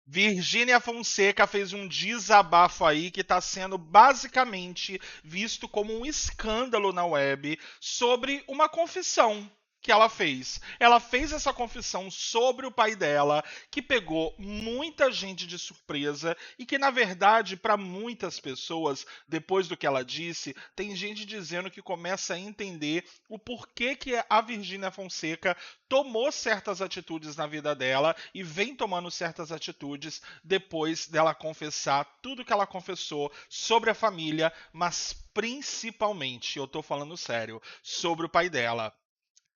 Virgínia Fonseca fez um desabafo aí que está sendo basicamente visto como um escândalo na web sobre uma confissão que ela fez. Ela fez essa confissão sobre o pai dela, que pegou muita gente de surpresa e que, na verdade, para muitas pessoas, depois do que ela disse, tem gente dizendo que começa a entender o porquê que a Virgínia Fonseca tomou certas atitudes na vida dela e vem tomando certas atitudes depois dela confessar tudo que ela confessou sobre a família, mas principalmente, eu tô falando sério, sobre o pai dela.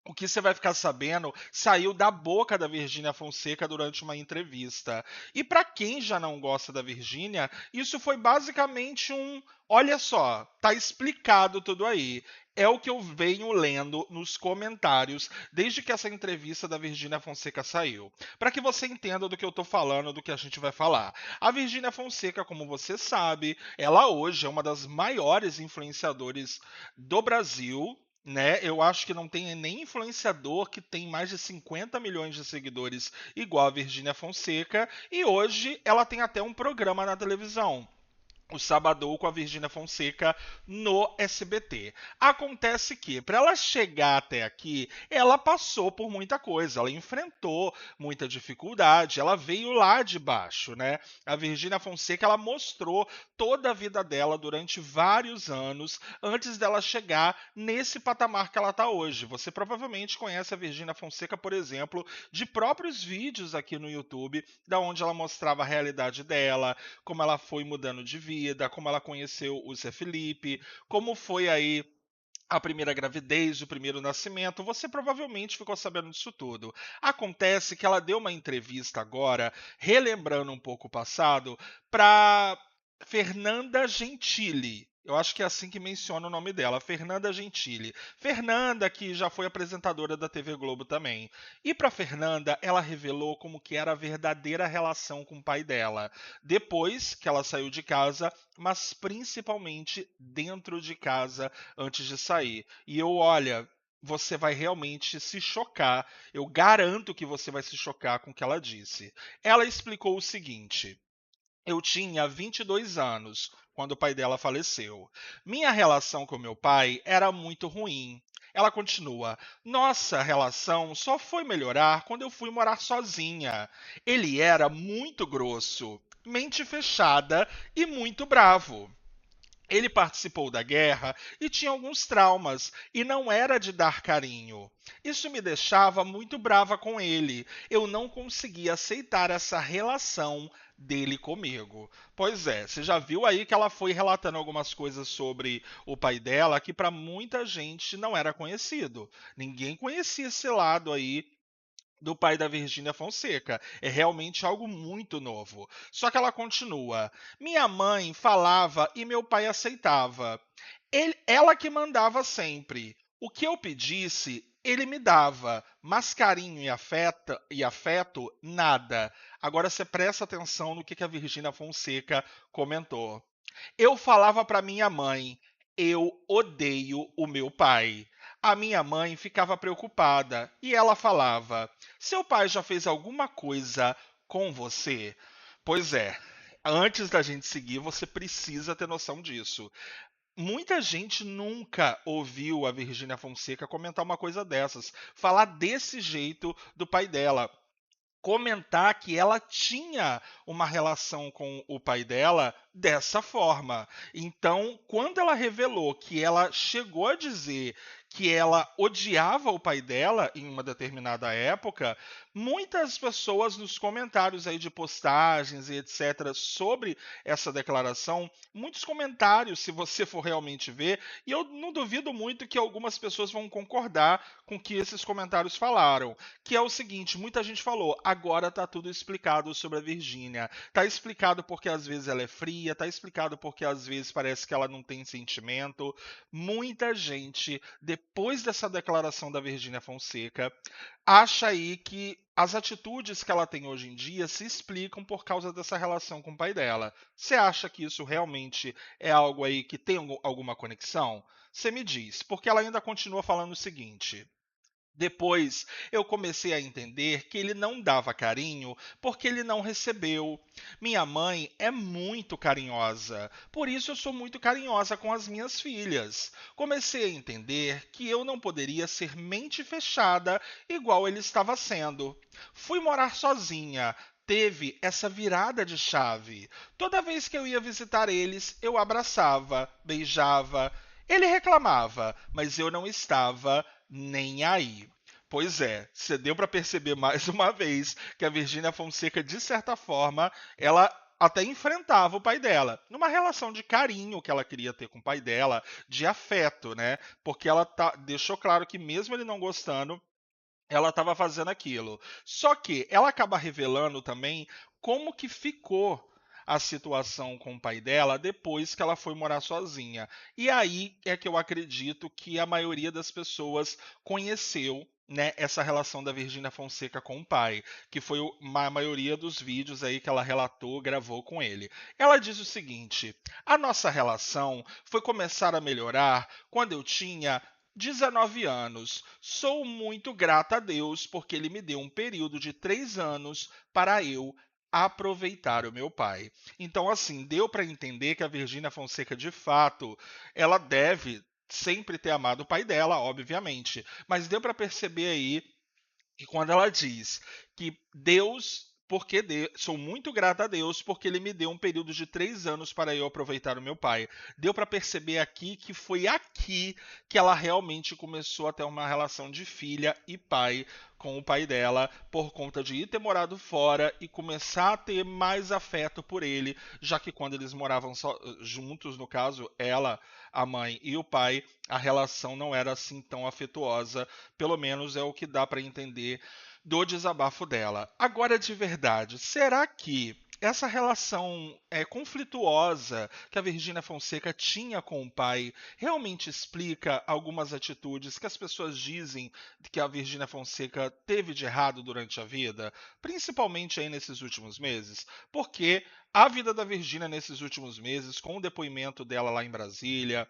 O que você vai ficar sabendo saiu da boca da Virgínia Fonseca durante uma entrevista. E para quem já não gosta da Virgínia, isso foi basicamente um, olha só, tá explicado tudo aí. É o que eu venho lendo nos comentários desde que essa entrevista da Virgínia Fonseca saiu. Para que você entenda do que eu tô falando, do que a gente vai falar. A Virgínia Fonseca, como você sabe, ela hoje é uma das maiores influenciadores do Brasil, né? Eu acho que não tem nem influenciador que tem mais de 50 milhões de seguidores igual a Virgínia Fonseca, e hoje ela tem até um programa na televisão, o Sabadão com a Virgínia Fonseca no SBT. Acontece que, para ela chegar até aqui, ela passou por muita coisa, ela enfrentou muita dificuldade, ela veio lá de baixo, né? A Virgínia Fonseca, ela mostrou toda a vida dela durante vários anos antes dela chegar nesse patamar que ela está hoje. Você provavelmente conhece a Virgínia Fonseca, por exemplo, de próprios vídeos aqui no YouTube, da onde ela mostrava a realidade dela, como ela foi mudando de vida, como ela conheceu o Zé Felipe, como foi aí a primeira gravidez, o primeiro nascimento. Você provavelmente ficou sabendo disso tudo. Acontece que ela deu uma entrevista agora, relembrando um pouco o passado, para Fernanda Gentili. Eu acho que é assim que menciona o nome dela, Fernanda Gentili. Fernanda, que já foi apresentadora da TV Globo também. E para Fernanda, ela revelou como que era a verdadeira relação com o pai dela. Depois que ela saiu de casa, mas principalmente dentro de casa antes de sair. E eu, olha, você vai realmente se chocar. Eu garanto que você vai se chocar com o que ela disse. Ela explicou o seguinte: eu tinha 22 anos quando o pai dela faleceu. Minha relação com meu pai era muito ruim. Ela continua: nossa relação só foi melhorar quando eu fui morar sozinha. Ele era muito grosso, mente fechada e muito bravo. Ele participou da guerra e tinha alguns traumas, e não era de dar carinho. Isso me deixava muito brava com ele. Eu não conseguia aceitar essa relação dele comigo. Pois é, você já viu aí que ela foi relatando algumas coisas sobre o pai dela que para muita gente não era conhecido. Ninguém conhecia esse lado aí do pai da Virgínia Fonseca. É realmente algo muito novo. Só que ela continua: minha mãe falava e meu pai aceitava. Ela que mandava sempre. O que eu pedisse, ele me dava, mas carinho e afeto, nada. Agora você presta atenção no que a Virgínia Fonseca comentou. Eu falava para minha mãe: eu odeio o meu pai. A minha mãe ficava preocupada e ela falava: seu pai já fez alguma coisa com você? Pois é, antes da gente seguir, você precisa ter noção disso. Muita gente nunca ouviu a Virgínia Fonseca comentar uma coisa dessas, falar desse jeito do pai dela, comentar que ela tinha uma relação com o pai dela dessa forma. Então, quando ela revelou que ela chegou a dizer que ela odiava o pai dela em uma determinada época, muitas pessoas nos comentários aí de postagens e etc sobre essa declaração, muitos comentários, se você for realmente ver, e eu não duvido muito que algumas pessoas vão concordar com o que esses comentários falaram, que é o seguinte: muita gente falou, agora tá tudo explicado sobre a Virgínia. Tá explicado porque às vezes ela é fria, tá explicado porque às vezes parece que ela não tem sentimento. Muita gente, depois dessa declaração da Virgínia Fonseca, acha aí que as atitudes que ela tem hoje em dia se explicam por causa dessa relação com o pai dela. Você acha que isso realmente é algo aí que tem alguma conexão? Você me diz, porque ela ainda continua falando o seguinte: Depois eu comecei a entender que ele não dava carinho porque ele não recebeu. Minha mãe é muito carinhosa, por isso eu sou muito carinhosa com as minhas filhas. Comecei a entender que eu não poderia ser mente fechada igual ele estava sendo. Fui morar sozinha. Teve essa virada de chave. Toda vez que eu ia visitar eles, eu abraçava, beijava. Ele reclamava, mas eu não estava nem aí. Pois é, você deu para perceber mais uma vez que a Virgínia Fonseca, de certa forma, ela até enfrentava o pai dela, numa relação de carinho que ela queria ter com o pai dela, de afeto, né? Porque ela deixou claro que mesmo ele não gostando, ela estava fazendo aquilo. Só que ela acaba revelando também como que ficou a situação com o pai dela depois que ela foi morar sozinha. E aí é que eu acredito que a maioria das pessoas conheceu, né, essa relação da Virgínia Fonseca com o pai, que foi a maioria dos vídeos aí que ela relatou, gravou com ele. Ela diz o seguinte: a nossa relação foi começar a melhorar quando eu tinha 19 anos. Sou muito grata a Deus porque ele me deu um período de 3 anos para eu aproveitar o meu pai. Então, assim, deu para entender que a Virgínia Fonseca, de fato, ela deve sempre ter amado o pai dela, obviamente. Mas deu para perceber aí que quando ela diz que sou muito grata a Deus porque ele me deu um período de 3 anos para eu aproveitar o meu pai. Deu para perceber aqui que foi aqui que ela realmente começou a ter uma relação de filha e pai com o pai dela, por conta de ir ter morado fora e começar a ter mais afeto por ele, já que quando eles moravam juntos, no caso, ela, a mãe e o pai, a relação não era assim tão afetuosa, pelo menos é o que dá para entender do desabafo dela. Agora, de verdade, será que essa relação conflituosa que a Virgínia Fonseca tinha com o pai realmente explica algumas atitudes que as pessoas dizem que a Virgínia Fonseca teve de errado durante a vida, principalmente aí nesses últimos meses? Porque a vida da Virgínia nesses últimos meses, com o depoimento dela lá em Brasília,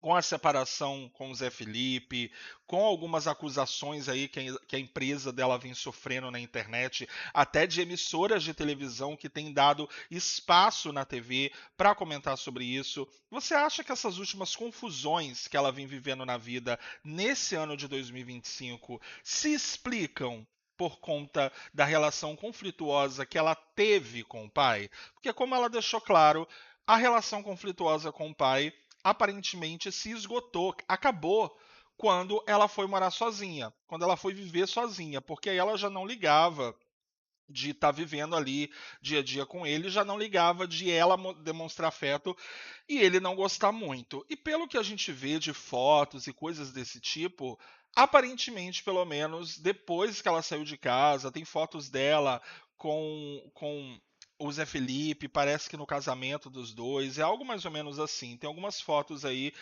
com a separação com o Zé Felipe, com algumas acusações aí que a empresa dela vem sofrendo na internet, até de emissoras de televisão que têm dado espaço na TV para comentar sobre isso. Você acha que essas últimas confusões que ela vem vivendo na vida nesse ano de 2025 se explicam por conta da relação conflituosa que ela teve com o pai? Porque, como ela deixou claro, a relação conflituosa com o pai aparentemente se esgotou, acabou quando ela foi morar sozinha, quando ela foi viver sozinha, porque aí ela já não ligava de estar vivendo ali dia a dia com ele, já não ligava de ela demonstrar afeto e ele não gostar muito. E pelo que a gente vê de fotos e coisas desse tipo, aparentemente, pelo menos, depois que ela saiu de casa, tem fotos dela com o Zé Felipe, parece que no casamento dos dois, é algo mais ou menos assim. Tem algumas fotos aí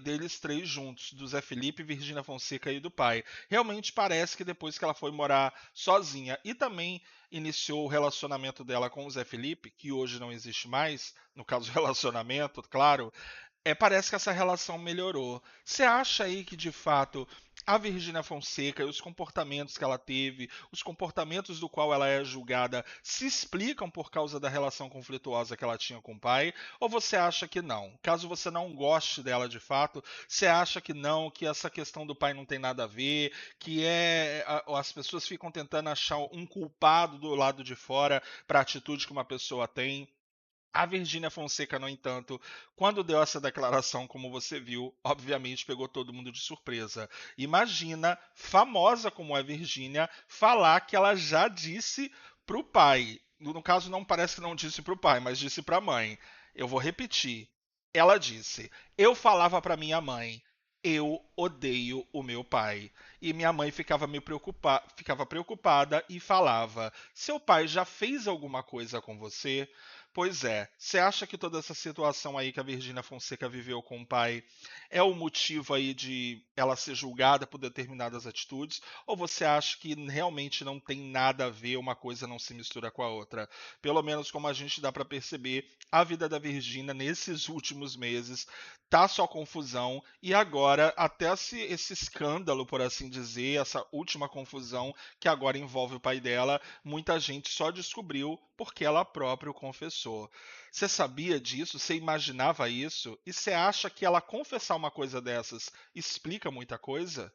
deles três juntos, do Zé Felipe, Virgínia Fonseca e do pai. Realmente parece que depois que ela foi morar sozinha e também iniciou o relacionamento dela com o Zé Felipe, que hoje não existe mais, no caso do relacionamento, claro, parece que essa relação melhorou. Você acha aí que, de fato, a Virgínia Fonseca e os comportamentos que ela teve, os comportamentos do qual ela é julgada, se explicam por causa da relação conflituosa que ela tinha com o pai? Ou você acha que não? Caso você não goste dela de fato, você acha que não, que essa questão do pai não tem nada a ver, que as pessoas ficam tentando achar um culpado do lado de fora para a atitude que uma pessoa tem? A Virgínia Fonseca, no entanto, quando deu essa declaração, como você viu, obviamente pegou todo mundo de surpresa. Imagina, famosa como é Virgínia, falar que ela já disse pro pai. No caso, não parece que não disse pro pai, mas disse pra mãe. Eu vou repetir. Ela disse: Eu falava pra minha mãe, eu odeio o meu pai. E minha mãe ficava preocupada e falava: Seu pai já fez alguma coisa com você? Pois é. Você acha que toda essa situação aí que a Virgínia Fonseca viveu com o pai é o motivo aí de ela ser julgada por determinadas atitudes? Ou você acha que realmente não tem nada a ver, uma coisa não se mistura com a outra? Pelo menos como a gente dá para perceber, a vida da Virgínia nesses últimos meses tá só confusão e agora agora, até esse escândalo, por assim dizer, essa última confusão que agora envolve o pai dela, muita gente só descobriu porque ela própria o confessou. Você sabia disso? Você imaginava isso? E você acha que ela confessar uma coisa dessas explica muita coisa?